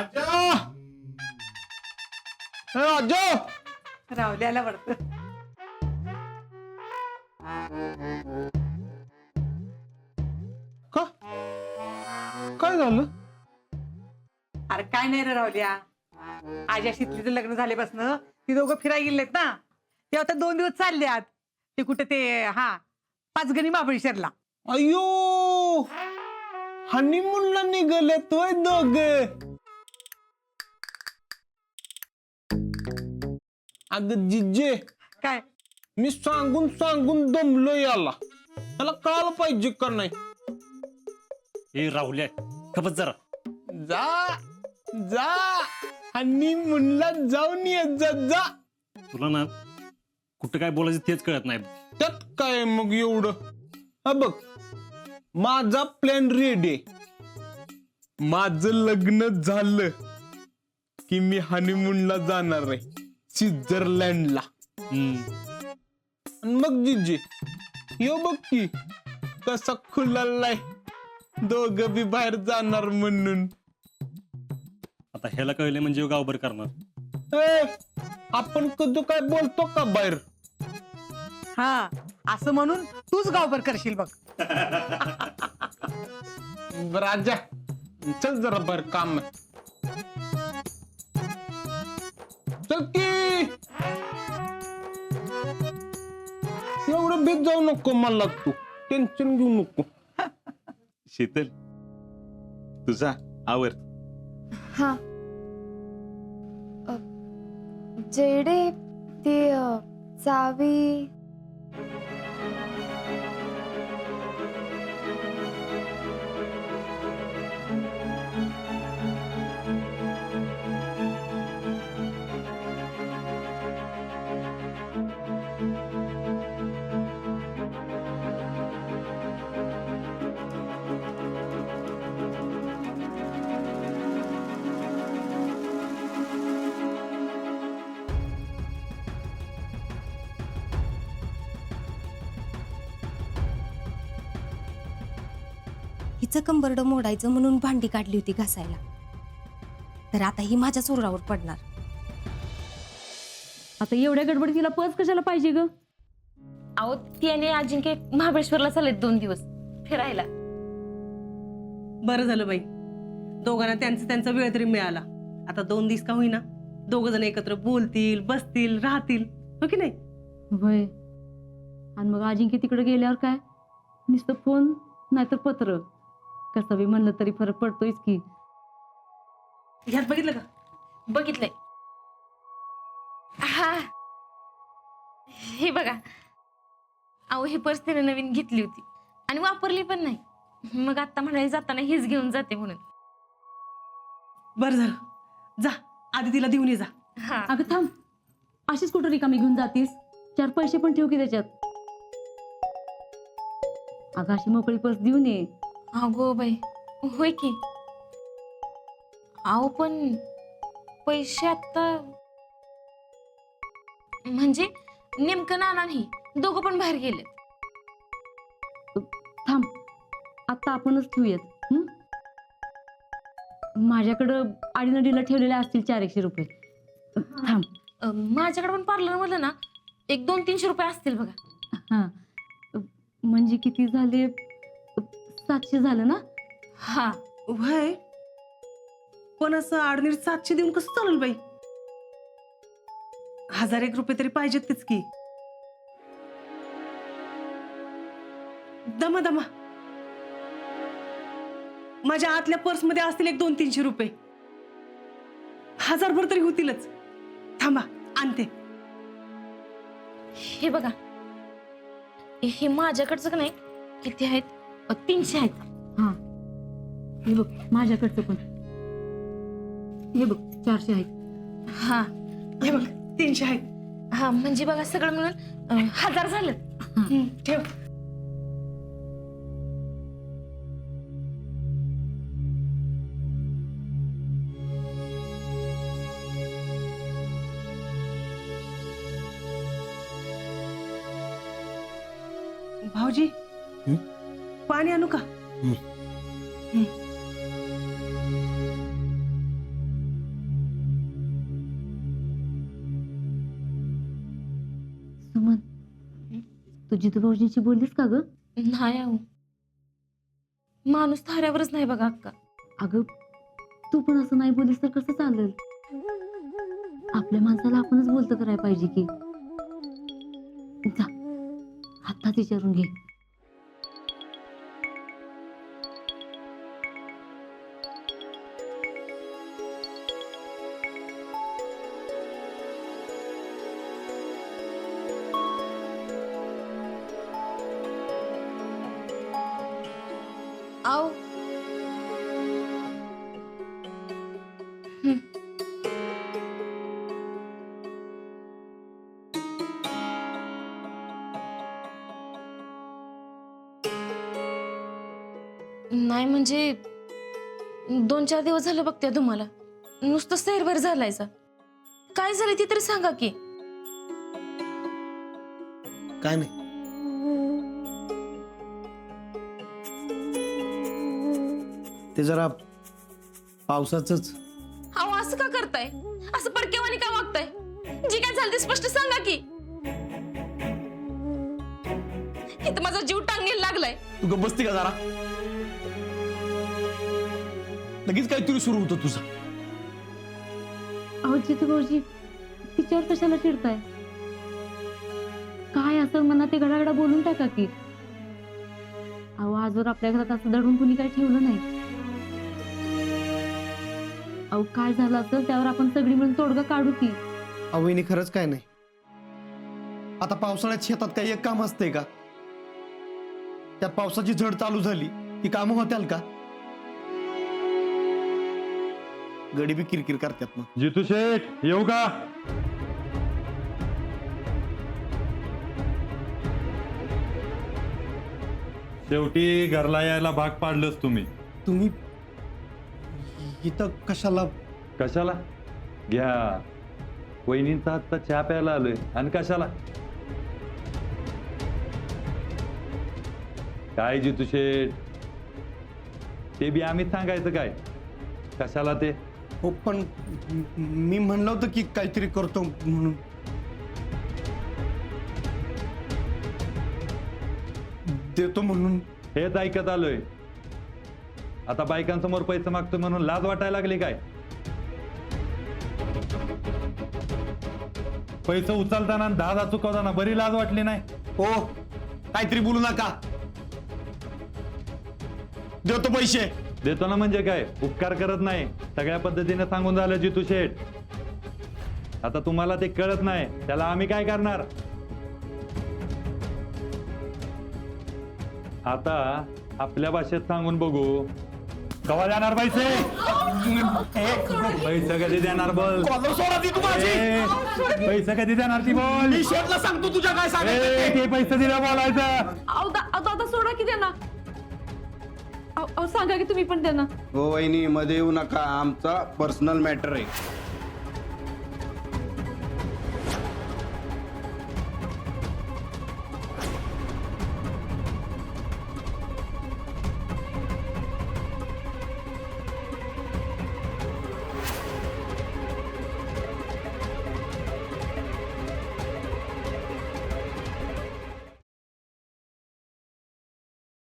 आजा आजा रावल्याला वाटत. का काय झालं? अरे काय नाही रे रावल्या, आजा शीतलीचं लग्न झाल्यापासून ती दोघं फिरायला गेलेत ना, ते आता 2 दिवस चालल्यात. ते कुठे ते पाचगणी महाबळेश्वरला. अयो हनीमूनला निघाले तोय दोघ. अग जिजे काय मी सांगून सांगून दमलो याला, त्याला कळायला पाहिजे का नाही? हे राहुल्या खपत जरा. जा जा हनीमूनला जाऊन ये जा जा. तुला ना कुठं काय बोलायचं तेच कळत नाही. त्यात काय मग एवढं? हा बघ माझा प्लॅन रेडी. माझं लग्न झालं की मी हनीमूनला जाणार आहे स्वित्झर्लंडला. आणि मग जिजे यो बघ की कसा खुलालाय, दोघं बी बाहेर जाणार म्हणून. आता ह्याला कळले म्हणजे गावभर करणार. ए, आपण कधी काय बोलतो का बाहेर? हा असं म्हणून तूच गावभर करशील बघ. राजा चल जरा बाहेर काम आहे. चल की. एवढं भीत जाऊ नको मला, तू टेन्शन घेऊ नको. शीतल तुझा आवर. हा जेडे ते चावी. हिचं कंबरडं मोडायचं म्हणून भांडी काढली होती घासायला, तर आता ही माझ्या चोरावर पडणार. आता एवढ्या गडबडीला पज कशाला पाहिजे ग? अहो त्याने अजिंक्य महाबळेश्वरला चाललेत 2 दिवस फिरायला. बरं झालं बाई, दोघांना त्यांचा वेळ तरी मिळाला. आता 2 दिवस का होईना दोघ जण एकत्र बोलतील, बसतील, राहतील, हो की नाही? होय. आणि मग अजिंक्य तिकडे गेल्यावर काय, नुसतं फोन नाहीतर पत्र. कसं बी म्हणलं तरी फरक पडतोयच की. ह्यात बघितलं का? बघितलंय. हा हे बघा, अहो ही पर्स त्याने नवीन घेतली होती आणि वापरली पण नाही. मग आता म्हणाले जाताना हीच घेऊन जाते म्हणून. बरं झालं, जा आधी तिला देऊन ये जा. हा अगं थांब, अशीच कुठं रिकामी घेऊन जातीस? 4 पैसे पण ठेव की त्याच्यात. अगं अशी मोकळी पर्स देऊन ये. अगो बाई होय की. अहो पण पैसे आता म्हणजे नेमकं नाना नाही, दोघं पण बाहेर गेले. थांब, आता आपणच ठेवूयात. माझ्याकडं आडीनडीला ठेवलेले असतील 400 रुपये. थांब. माझ्याकडे पण पार्लर मधलं ना 100-300 रुपये असतील बघा. हा म्हणजे किती झाले? 700 झालं ना? हा वय पण असं आडनीट 700 देऊन कसं चालेल बाई? 1001 रुपये तरी पाहिजेत तेच की. दमा दमा, माझ्या आतल्या पर्स मध्ये असतील 100-300 रुपये. 1000 भर तरी होतीलच. थांबा आणते. हे बघा, हे माझ्याकडचं का नाही किती आहेत? 300 आहेत. हा हे बघ माझ्याकडचं पण. हे बघ 400 आहेत. हा हे बघ 300 आहेत. हा म्हणजे बघा सगळं मिळून 1000 झालं. ठेव. भाऊजी पाणी आणू का? तू जितू भाऊजींशी बोललीस का ग? नाही आहो, माणूस थाऱ्यावरच नाही बघा अक्का. अगं तू पण असं नाही बोलीस तर कसं चालेल? आपल्या माणसाला आपणच बोलतं करायला पाहिजे की. जा आत्ताच विचारून घे. आहो नाही म्हणजे 2-4 दिवस झालं बघते तुम्हाला, नुसतं सैरभर झालायचा. काय झालं ते तरी सांगा की. काय नाही. ते जरा पावसाचंच. अहो असं का करताय? असं पडकेवानी का वागताय? जे काय झालं ते स्पष्ट सांगा की. इथं माझा जीव टांगेल लागलाय. तू गप्प बसती का जरा? लगेच काहीतरी सुरू होतं तुझं. अहो जितू भाऊजी तिच्यावर कशाला चिडताय? काय असं मनात ते गडागडा बोलून टाका की. अहो आजवर आपल्या घरात असं दडून कुणी काही ठेवलं नाही. अहो काय झालं असेल त्यावर आपण सगळी मिळून तोडगा काढू की. वहिनी खरंच काय नाही. आता पावसाळ्यात शेतात काही एक काम असतंय का? त्यात पावसाची झड चालू झाली ती कामं होत्याल का? गडी बी किरकिर करतात मग. जितू शेठ येऊ का? शेवटी घरला यायला भाग पाडलंच तुम्ही. तुम्ही इथं कशाला? कशाला? घ्या वहिनींचा हातचा चहा प्यायला आलोय. आणि कशाला? काय जितू शेठ, ते बी आम्हीच सांगायचं काय? कशाला ते? हो पण मी म्हणलं होतं की काहीतरी करतो म्हणून. देतो म्हणून. हेच ऐकत आलोय. आता बायकांसमोर पैसे मागतो म्हणून लाज वाटायला लागली काय? पैसे उचलताना 10 चुकवताना बरी लाज वाटली नाही? हो काहीतरी बोलू नका. देतो पैसे. देतो ना म्हणजे काय? उपकार करत नाही. सगळ्या पद्धतीने सांगून झालं जितू शेठ. आता तुम्हाला ते कळत नाही, त्याला आम्ही काय करणार? आता आपल्या भाषेत सांगून बघू. कवा देणार पैसे? पैसे कधी देणार बोल? पैसे कधी देणार ती बोल? शेठला सांगतो तुझ्या काय सांगायचं. ते पैसे दिले बोलायचं. आता सोडा की त्यांना. सांगा की तुम्ही पण त्यांना. हो वहिनी मध्ये येऊ नका, आमचा पर्सनल मॅटर आहे.